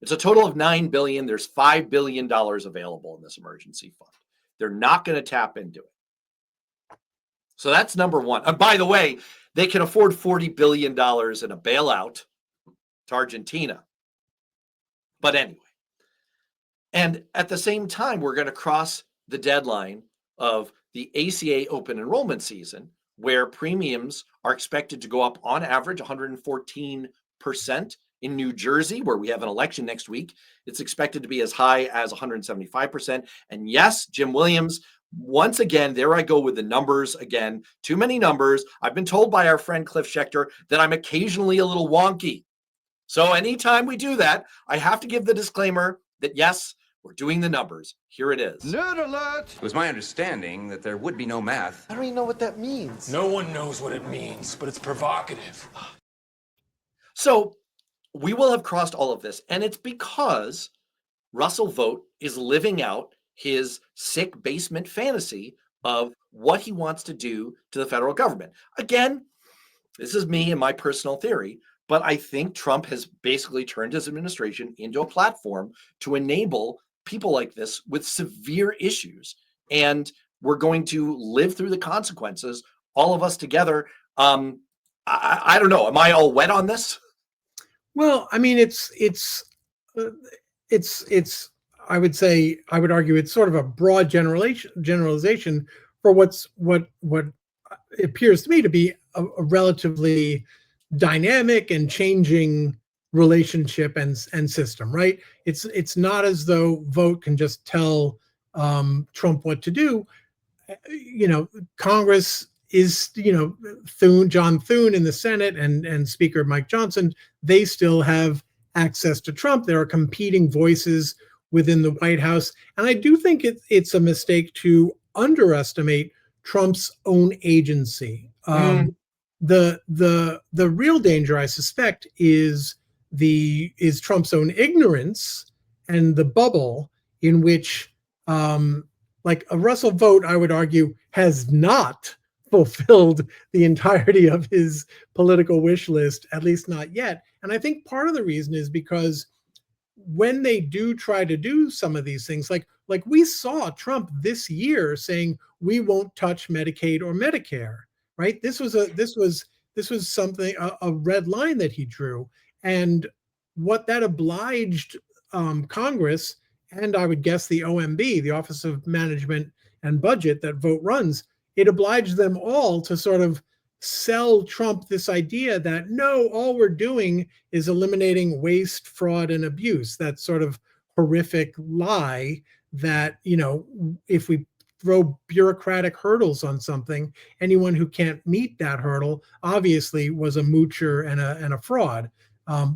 It's a total of $9 billion. There's $5 billion available in this emergency fund. They're not going to tap into it. So that's number one. And by the way, they can afford $40 billion in a bailout to Argentina. But anyway, and at the same time, we're going to cross the deadline of the ACA open enrollment season, where premiums are expected to go up on average 114%. In New Jersey, where we have an election next week, it's expected to be as high as 175%. And yes, Jim Williams, once again, there I go with the numbers again. Too many numbers. I've been told by our friend Cliff Schechter that I'm occasionally a little wonky. So anytime we do that, I have to give the disclaimer that yes, we're doing the numbers. Here it is. Nerd alert! It was my understanding that there would be no math. I don't even know what that means. No one knows what it means, but it's provocative. So we will have crossed all of this, and it's because Russell Vought is living out his sick basement fantasy of what he wants to do to the federal government. Again, this is me and my personal theory, but I think Trump has basically turned his administration into a platform to enable people like this with severe issues. And we're going to live through the consequences, all of us together. I don't know. Am I all wet on this? Well, I mean, it's I would argue it's sort of a broad generalization for what appears to me to be a relatively dynamic and changing relationship and system, right? It's not as though vote can just tell Trump what to do. Congress is, John Thune in the Senate and Speaker Mike Johnson, they still have access to Trump. There are competing voices within the White House. And I do think it's a mistake to underestimate Trump's own agency. The real danger, I suspect, is Trump's own ignorance and the bubble in which like a Russell Vogt, I would argue, has not fulfilled the entirety of his political wish list, at least not yet. And I think part of the reason is because when they do try to do some of these things, like we saw Trump this year saying we won't touch Medicaid or Medicare, right? This was something, a red line that he drew, and what that obliged Congress, and I would guess the OMB, the Office of Management and Budget that Vogt runs, it obliged them all to sort of sell Trump this idea that no, all we're doing is eliminating waste, fraud, and abuse. That sort of horrific lie that, if we throw bureaucratic hurdles on something, anyone who can't meet that hurdle obviously was a moocher and a fraud.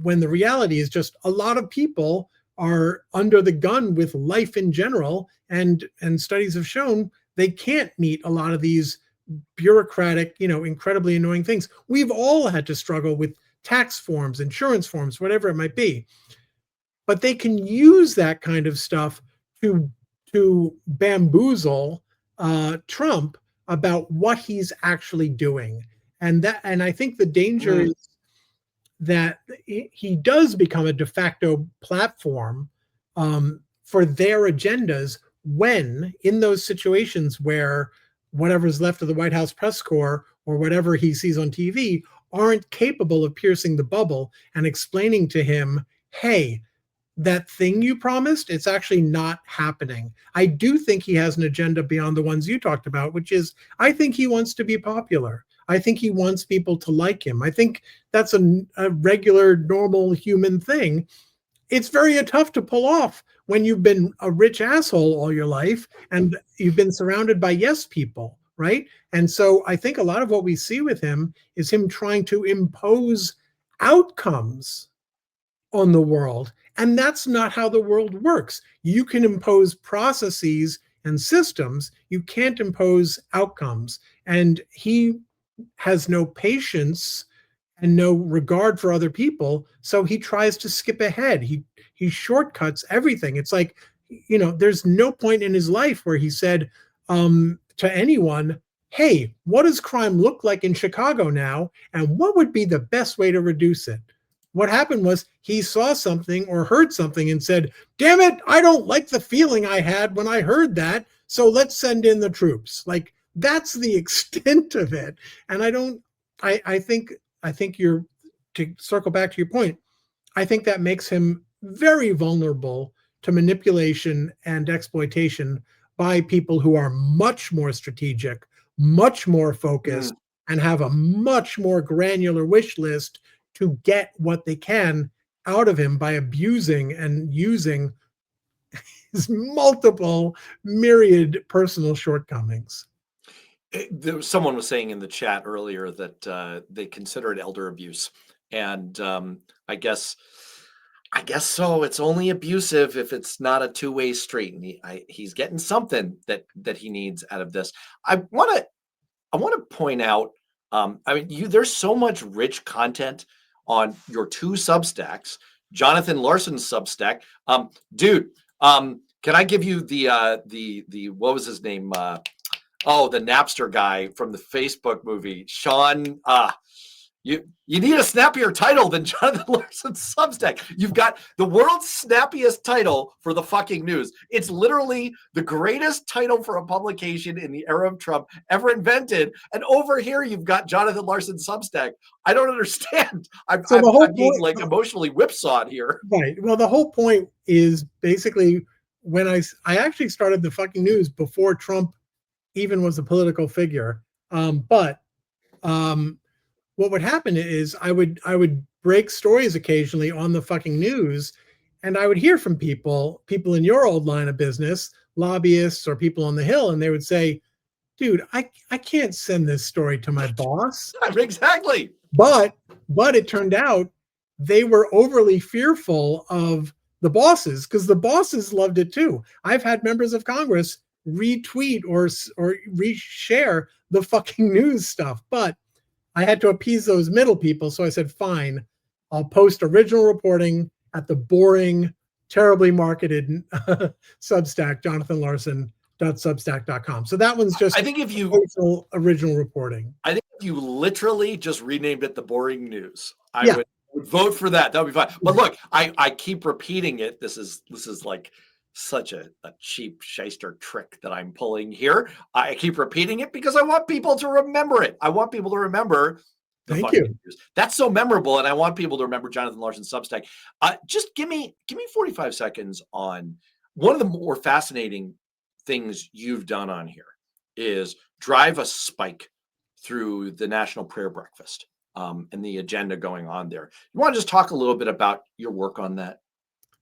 When the reality is just a lot of people are under the gun with life in general, and studies have shown they can't meet a lot of these bureaucratic, incredibly annoying things. We've all had to struggle with tax forms, insurance forms, whatever it might be. But they can use that kind of stuff to bamboozle Trump about what he's actually doing. And I think the danger is that he does become a de facto platform for their agendas when, in those situations where whatever's left of the White House press corps or whatever he sees on TV aren't capable of piercing the bubble and explaining to him, hey, that thing you promised, it's actually not happening. I do think he has an agenda beyond the ones you talked about, which is, I think he wants to be popular. I think he wants people to like him. I think that's a regular, normal human thing. It's very tough to pull off when you've been a rich asshole all your life and you've been surrounded by yes people, right? And so I think a lot of what we see with him is him trying to impose outcomes on the world. And that's not how the world works. You can impose processes and systems. You can't impose outcomes. And he has no patience and no regard for other people. So he tries to skip ahead. He shortcuts everything. It's like, there's no point in his life where he said to anyone, hey, what does crime look like in Chicago now? And what would be the best way to reduce it? What happened was he saw something or heard something and said, damn it, I don't like the feeling I had when I heard that. So let's send in the troops. Like, that's the extent of it. And I think you're, to circle back to your point, I think that makes him very vulnerable to manipulation and exploitation by people who are much more strategic, much more focused, and have a much more granular wish list to get what they can out of him by abusing and using his multiple myriad personal shortcomings. Someone was saying in the chat earlier that they consider it elder abuse, and I guess so. It's only abusive if it's not a two-way street, and he's getting something that he needs out of this. I want to point out. There's so much rich content on your two Substacks, Jonathan Larson's Substack. Dude, can I give you the what was his name? The Napster guy from the Facebook movie, Sean. You need a snappier title than Jonathan Larson's Substack. You've got the world's snappiest title for the fucking news. It's literally the greatest title for a publication in the era of Trump ever invented. And over here, you've got Jonathan Larson's Substack. I don't understand. I'm being like emotionally whipsawed here. Right. Well, the whole point is basically when I actually started the fucking news before Trump even was a political figure. But what would happen is I would break stories occasionally on the fucking news, and I would hear from people in your old line of business, lobbyists or people on the Hill, and they would say, dude, I can't send this story to my boss. Exactly. But it turned out they were overly fearful of the bosses because the bosses loved it too. I've had members of Congress retweet or reshare the fucking news stuff, but I had to appease those middle people. So I said, fine, I'll post original reporting at the boring, terribly marketed Substack, jonathanlarson.substack.com. So that one's just I think if you original reporting. I think if you literally just renamed it the boring news, I would vote for that. That would be fine. But look, I keep repeating it. This is like such a cheap shyster trick that I'm pulling here. I keep repeating it because I want people to remember it. I want people to remember the Thank you. news. That's so memorable, and I want people to remember Jonathan Larson Substack. Just give me 45 seconds on one of the more fascinating things you've done on here is drive a spike through the National Prayer Breakfast and the agenda going on there. You want to just talk a little bit about your work on that?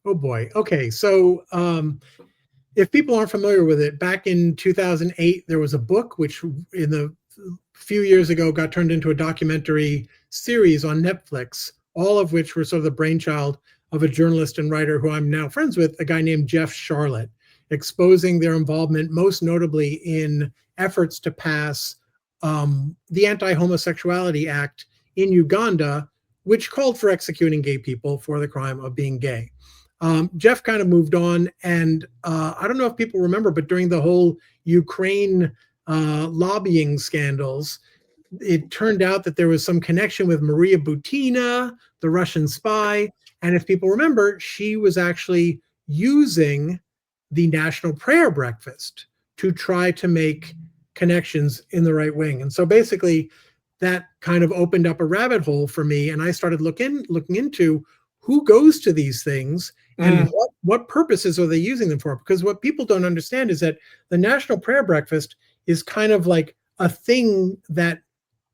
Oh boy. Okay. So if people aren't familiar with it, back in 2008, there was a book which in the few years ago got turned into a documentary series on Netflix, all of which were sort of the brainchild of a journalist and writer who I'm now friends with, a guy named Jeff Charlotte, exposing their involvement most notably in efforts to pass the Anti-Homosexuality Act in Uganda, which called for executing gay people for the crime of being gay. Jeff kind of moved on, and I don't know if people remember, but during the whole Ukraine lobbying scandals, it turned out that there was some connection with Maria Butina, the Russian spy, and if people remember, she was actually using the National Prayer Breakfast to try to make connections in the right wing. And so basically, that kind of opened up a rabbit hole for me, and I started looking into who goes to these things and what purposes are they using them for? Because what people don't understand is that the National Prayer Breakfast is kind of like a thing that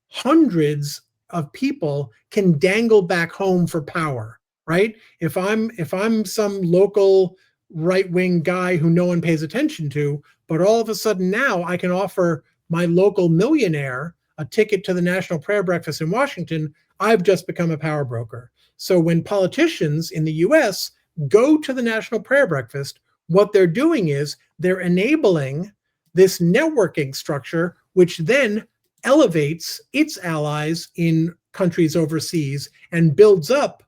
hundreds of people can dangle back home for power, right? If I'm some local right-wing guy who no one pays attention to, but all of a sudden now I can offer my local millionaire a ticket to the National Prayer Breakfast in Washington, I've just become a power broker. So when politicians in the US go to the National Prayer Breakfast, what they're doing is they're enabling this networking structure, which then elevates its allies in countries overseas and builds up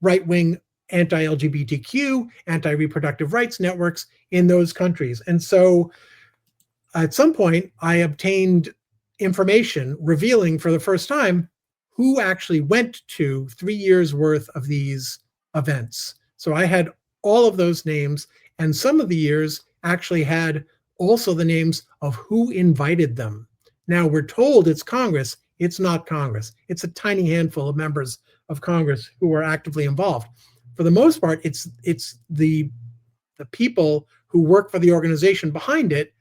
right-wing anti-LGBTQ, anti-reproductive rights networks in those countries. And so at some point, I obtained information revealing for the first time who actually went to 3 years worth of these events. So I had all of those names, and some of the years actually had also the names of who invited them. Now we're told it's Congress. It's not Congress. It's a tiny handful of members of Congress who are actively involved. For the most part, it's the people who work for the organization behind it,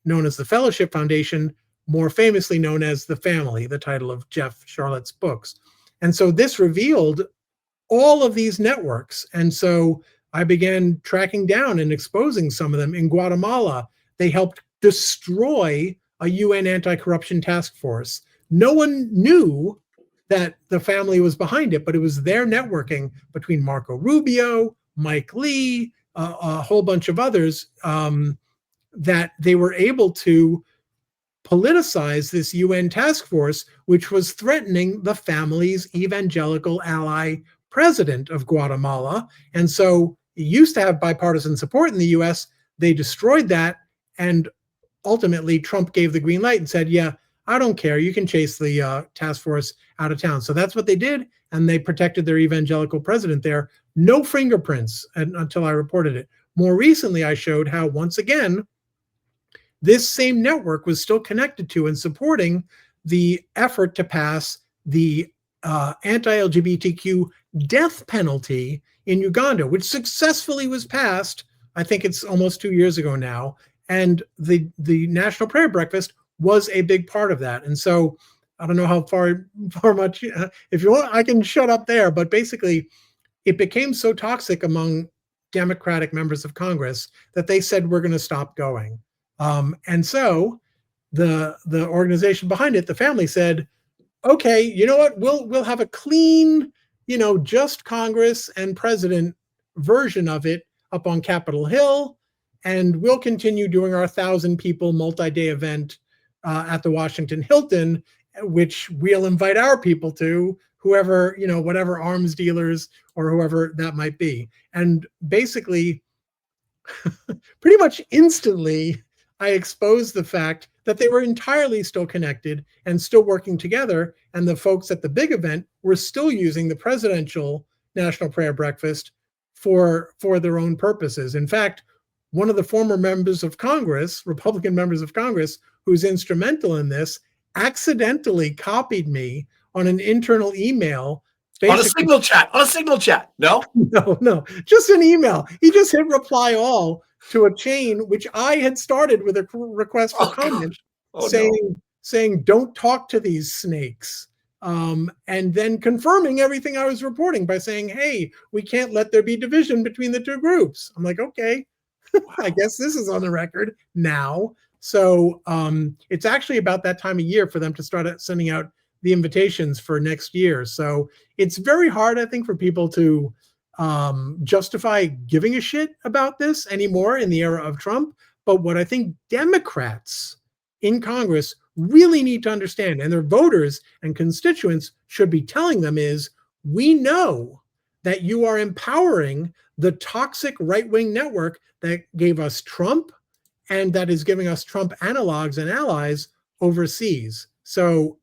known as the Fellowship Foundation, more famously known as The Family, the title of Jeff Charlotte's books. And so this revealed all of these networks. And so I began tracking down and exposing some of them. In Guatemala, they helped destroy a UN anti-corruption task force. No one knew that the family was behind it, but it was their networking between Marco Rubio, Mike Lee, a whole bunch of others, that they were able to politicize this UN task force, which was threatening the family's evangelical ally president of Guatemala. And so it used to have bipartisan support in the US. They destroyed that. And ultimately, Trump gave the green light and said, yeah, I don't care. You can chase the task force out of town. So that's what they did. And they protected their evangelical president there. No fingerprints until I reported it. More recently, I showed how, once again, this same network was still connected to and supporting the effort to pass the anti-LGBTQ death penalty in Uganda, which successfully was passed I think it's almost 2 years ago now. And the National Prayer Breakfast was a big part of that. And so I don't know how far much, if you want, I can shut up there. But basically, it became so toxic among Democratic members of Congress that they said we're going to stop going. And so the organization behind it, the family, said, okay, you know what? We'll have a clean, just Congress and president version of it up on Capitol Hill, and we'll continue doing our 1,000-people multi-day event at the Washington Hilton, which we'll invite our people to, whoever, whatever arms dealers or whoever that might be. And basically, pretty much instantly, I exposed the fact that they were entirely still connected and still working together. And the folks at the big event were still using the presidential National Prayer Breakfast for their own purposes. In fact, one of the former members of Congress, Republican members of Congress, who's instrumental in this, accidentally copied me on an internal email. On a signal chat. No, no, just an email. He just hit reply all to a chain which I had started with a request for comment, saying don't talk to these snakes, and then confirming everything I was reporting by saying, hey, we can't let there be division between the two groups. I'm like, okay, I guess this is on the record now. So it's actually about that time of year for them to start sending out the invitations for next year. So it's very hard, I think, for people to justify giving a shit about this anymore in the era of Trump. But what I think Democrats in Congress really need to understand, and their voters and constituents should be telling them, is we know that you are empowering the toxic right-wing network that gave us Trump and that is giving us Trump analogs and allies overseas. So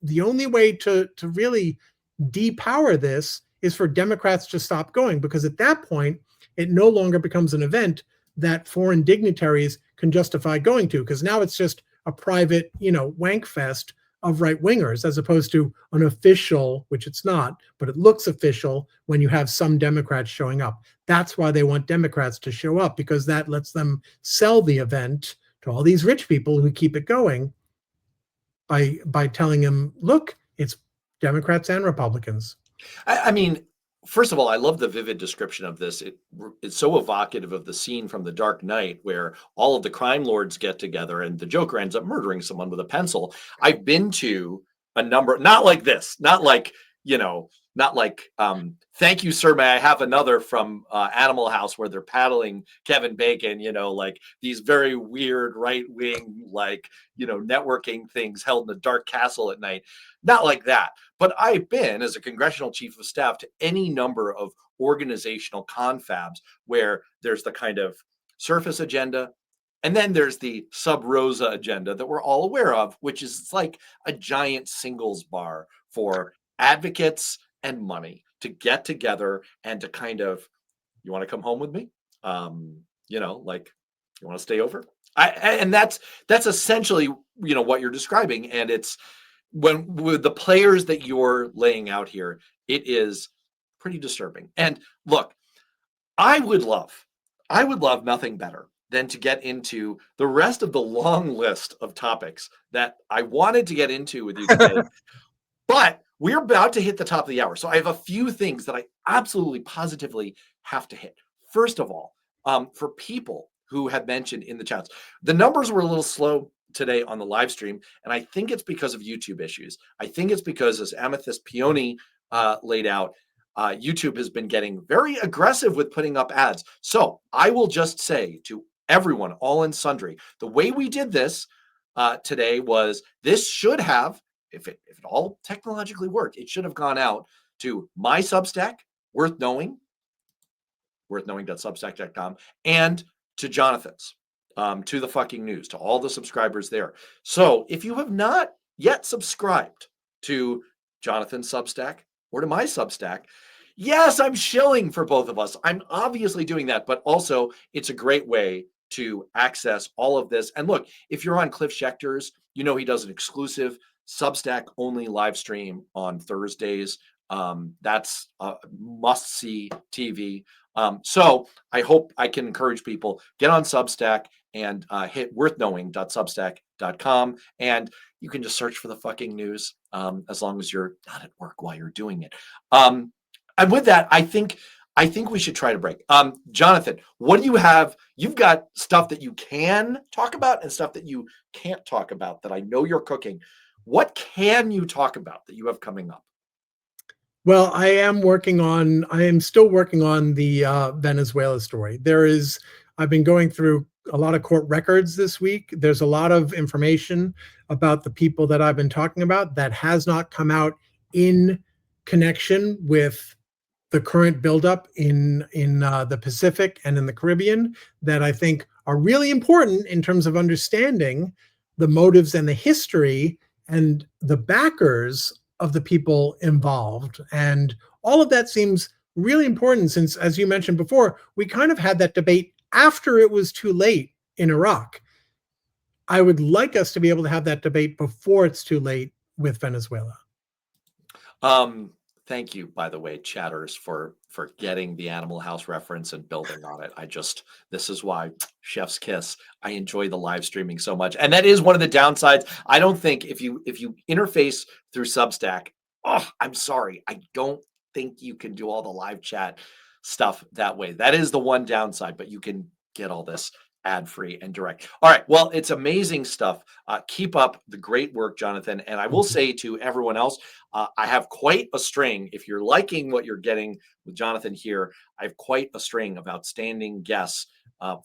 the only way to really depower this is for Democrats to stop going, because at that point, it no longer becomes an event that foreign dignitaries can justify going to, because now it's just a private, wank fest of right-wingers, as opposed to an official, which it's not, but it looks official when you have some Democrats showing up. That's why they want Democrats to show up, because that lets them sell the event to all these rich people who keep it going by telling them, look, it's Democrats and Republicans. I mean, first of all, I love the vivid description of this. It's so evocative of the scene from The Dark Knight where all of the crime lords get together and the Joker ends up murdering someone with a pencil. I've been to a number, not like this, not like, thank you, sir, may I have another, from Animal House, where they're paddling Kevin Bacon, like these very weird right-wing, networking things held in a dark castle at night. Not like that. But I've been, as a congressional chief of staff, to any number of organizational confabs where there's the kind of surface agenda, and then there's the sub rosa agenda that we're all aware of, which is like a giant singles bar for advocates and money to get together and to kind of, you want to come home with me? You want to stay over? And that's essentially, what you're describing. And it's, when with the players that you're laying out here, it is pretty disturbing. And look, I would love nothing better than to get into the rest of the long list of topics that I wanted to get into with you today. But we're about to hit the top of the hour. So I have a few things that I absolutely positively have to hit. First of all, for people who have mentioned in the chats, the numbers were a little slow today on the live stream, and I think it's because of YouTube issues. I think it's because, as Amethyst Peony laid out, YouTube has been getting very aggressive with putting up ads. So I will just say to everyone, all and sundry, the way we did this today was, this should have, if it all technologically worked, it should have gone out to my Substack, worthknowing.substack.com, and to Jonathan's, to the fucking news, to all the subscribers there. So if you have not yet subscribed to Jonathan's Substack or to my Substack, yes, I'm shilling for both of us. I'm obviously doing that, but also it's a great way to access all of this. And look, if you're on Cliff Schecter's, he does an exclusive Substack only live stream on Thursdays. That's must see TV So I hope I can encourage people, get on Substack and hit worthknowing.substack.com. And you can just search for the fucking news as long as you're not at work while you're doing it. And with that, I think we should try to break. Jonathan, what do you have? You've got stuff that you can talk about and stuff that you can't talk about that I know you're cooking. What can you talk about that you have coming up? Well, I am still working on the Venezuela story. I've been going through a lot of court records this week. There's a lot of information about the people that I've been talking about that has not come out in connection with the current buildup in the Pacific and in the Caribbean that I think are really important in terms of understanding the motives and the history and the backers of the people involved. And all of that seems really important since, as you mentioned before, we kind of had that debate after it was too late in Iraq. I would like us to be able to have that debate before it's too late with Venezuela. Thank you, by the way, chatters, for getting the Animal House reference and building on it. This is why chef's kiss. I enjoy the live streaming so much. And that is one of the downsides. I don't think if you interface through Substack, I'm sorry, I don't think you can do all the live chat stuff that way. That is the one downside, but you can get all this ad-free and direct. All right. Well, it's amazing stuff. Keep up the great work, Jonathan. And I will say to everyone else, I have quite a string. If you're liking what you're getting with Jonathan here, I have quite a string of outstanding guests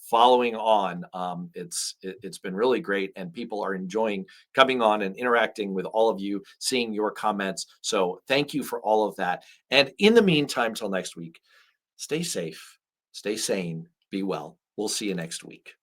following on. It's been really great, and people are enjoying coming on and interacting with all of you, seeing your comments. So thank you for all of that. And in the meantime, till next week, stay safe, stay sane, be well. We'll see you next week.